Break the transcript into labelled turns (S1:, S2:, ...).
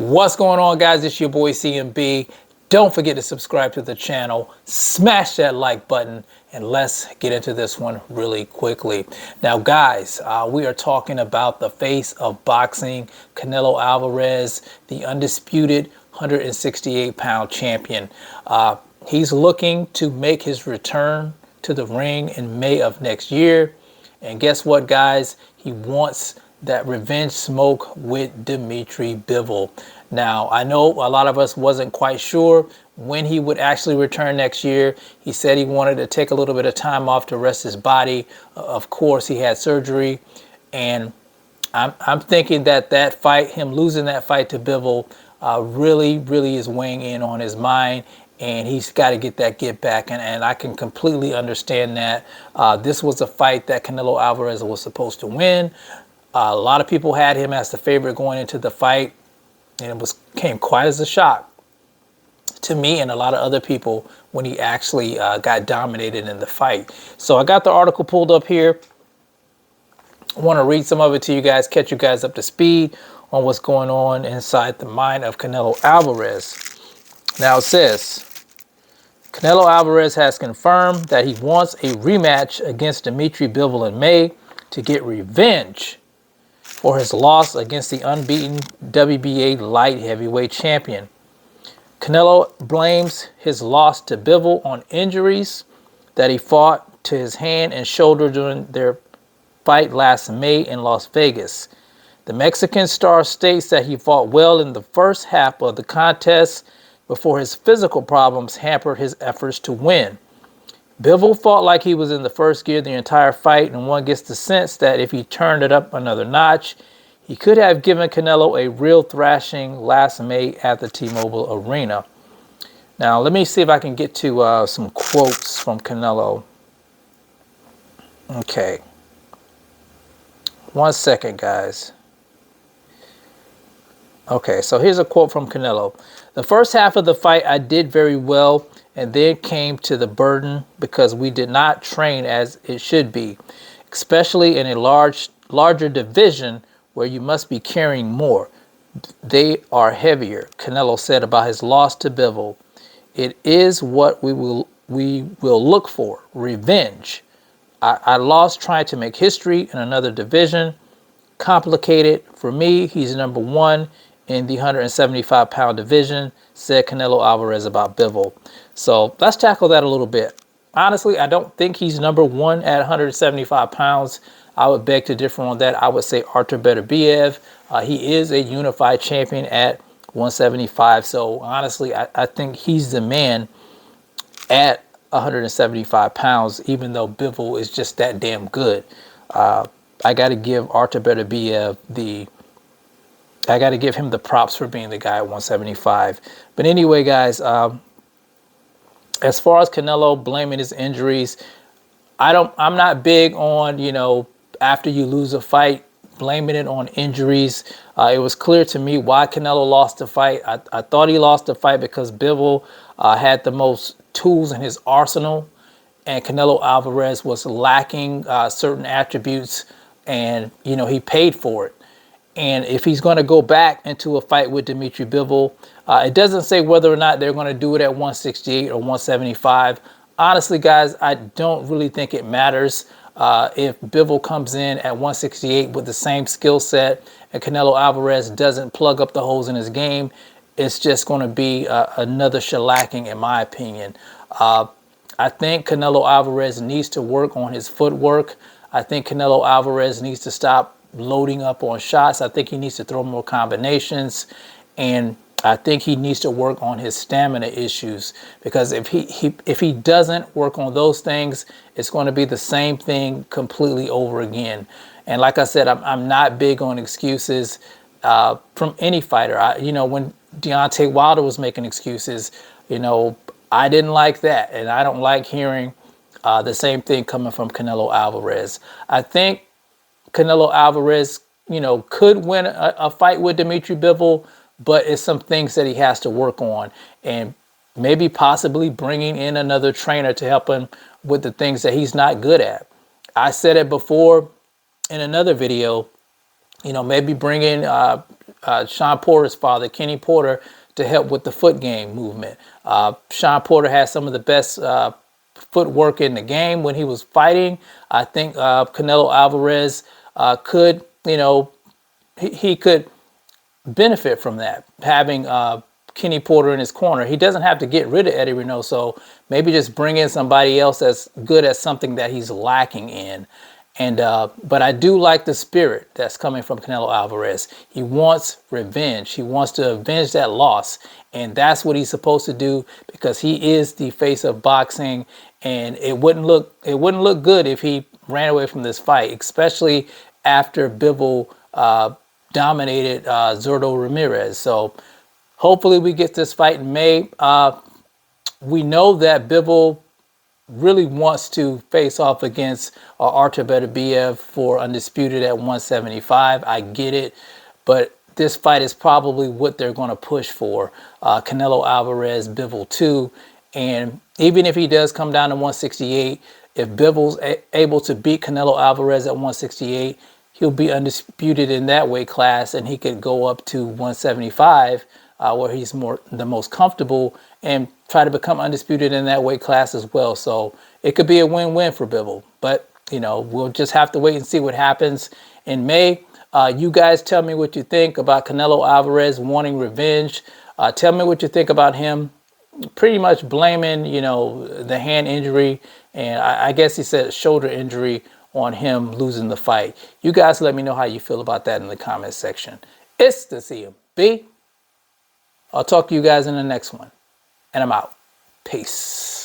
S1: What's going on, guys? It's your boy CMB. Don't forget to subscribe to the channel, smash that like button, and let's get into this one really quickly. Now, guys, we are talking about the face of boxing, Canelo Alvarez, the undisputed 168-pound champion. He's looking to make his return to the ring in May of next year. And guess what, guys? He wants that revenge smoke with Dmitry Bivol. Now, I know a lot of us wasn't quite sure when he would actually return next year. He said he wanted to take a little bit of time off to rest his body. Of course, he had surgery. And I'm thinking that fight, him losing that fight to Bivol, really is weighing in on his mind. And he's got to get that get back. And I can completely understand that. This was a fight that Canelo Alvarez was supposed to win. A lot of people had him as the favorite going into the fight, and it came quite as a shock to me and a lot of other people when he actually got dominated in the fight. So I got the article pulled up here. I want to read some of it to you guys, catch you guys up to speed on what's going on inside the mind of Canelo Alvarez. Now it says, Canelo Alvarez has confirmed that he wants a rematch against Dmitry Bivol in May to get revenge for his loss against the unbeaten WBA light heavyweight champion. Canelo blames his loss to Bivol on injuries that he fought to his hand and shoulder during their fight last May in Las Vegas. The Mexican star states that he fought well in the first half of the contest before his physical problems hampered his efforts to win. Bivol fought like he was in the first gear the entire fight, and one gets the sense that if he turned it up another notch, he could have given Canelo a real thrashing last May at the T-Mobile Arena. Now, let me see if I can get to some quotes from Canelo. Okay. 1 second, guys. Okay, so here's a quote from Canelo. The first half of the fight, I did very well, and then came to the burden because we did not train as it should be, especially in a larger division where you must be carrying more. They are heavier, Canelo said about his loss to Bivol. It is what we will look for, revenge. I lost trying to make history in another division. Complicated. For me, he's number one in the 175-pound division, said Canelo Alvarez about Bivol. So let's tackle that a little bit. Honestly, I don't think he's number one at 175 pounds. I would beg to differ on that. I would say Artur Beterbiev. He is a unified champion at 175. So honestly, I think he's the man at 175 pounds, even though Bivol is just that damn good. I got to give Artur Beterbiev I got to give him the props for being the guy at 175. But anyway, guys, as far as Canelo blaming his injuries, I'm not big on, after you lose a fight, blaming it on injuries. It was clear to me why Canelo lost the fight. I thought he lost the fight because Bivol had the most tools in his arsenal, and Canelo Alvarez was lacking certain attributes, and, he paid for it. And if he's going to go back into a fight with Dmitry Bivol, it doesn't say whether or not they're going to do it at 168 or 175. Honestly, guys, I don't really think it matters. If Bivol comes in at 168 with the same skill set and Canelo Alvarez doesn't plug up the holes in his game, it's just going to be another shellacking, in my opinion. I think Canelo Alvarez needs to work on his footwork. I think Canelo Alvarez needs to stop loading up on shots. I think he needs to throw more combinations, and I think he needs to work on his stamina issues, because if he doesn't work on those things, it's going to be the same thing completely over again. And like I said, I'm not big on excuses from any fighter. When Deontay Wilder was making excuses, I didn't like that, and I don't like hearing the same thing coming from Canelo Alvarez. I think Canelo Alvarez, could win a fight with Dmitry Bivol, but it's some things that he has to work on, and maybe possibly bringing in another trainer to help him with the things that he's not good at. I said it before in another video, maybe bring in Sean Porter's father, Kenny Porter, to help with the foot game movement. Sean Porter has some of the best footwork in the game when he was fighting. I think Canelo Alvarez could, he could benefit from that, having Kenny Porter in his corner. He doesn't have to get rid of Eddie Reynoso. Maybe just bring in somebody else that's good at something that he's lacking in. And but I do like the spirit that's coming from Canelo Alvarez. He wants revenge. He wants to avenge that loss, and that's what he's supposed to do because he is the face of boxing. And it wouldn't look good if he ran away from this fight, especially after Bivol dominated Zurdo Ramirez. So hopefully we get this fight in May. We know that Bivol really wants to face off against Artur Beterbiev for undisputed at 175. I get it, but this fight is probably what they're going to push for. Canelo Alvarez, Bivol 2. And even if he does come down to 168, if Bivol's able to beat Canelo Alvarez at 168, he'll be undisputed in that weight class, and he could go up to 175, where he's the most comfortable, and try to become undisputed in that weight class as well. So it could be a win-win for Bivol. But, we'll just have to wait and see what happens in May. You guys tell me what you think about Canelo Alvarez wanting revenge. Tell me what you think about him pretty much blaming, the hand injury, and I guess he said shoulder injury on him losing the fight. You guys let me know how you feel about that in the comment section. It's the CMB. I'll talk to you guys in the next one. And I'm out. Peace.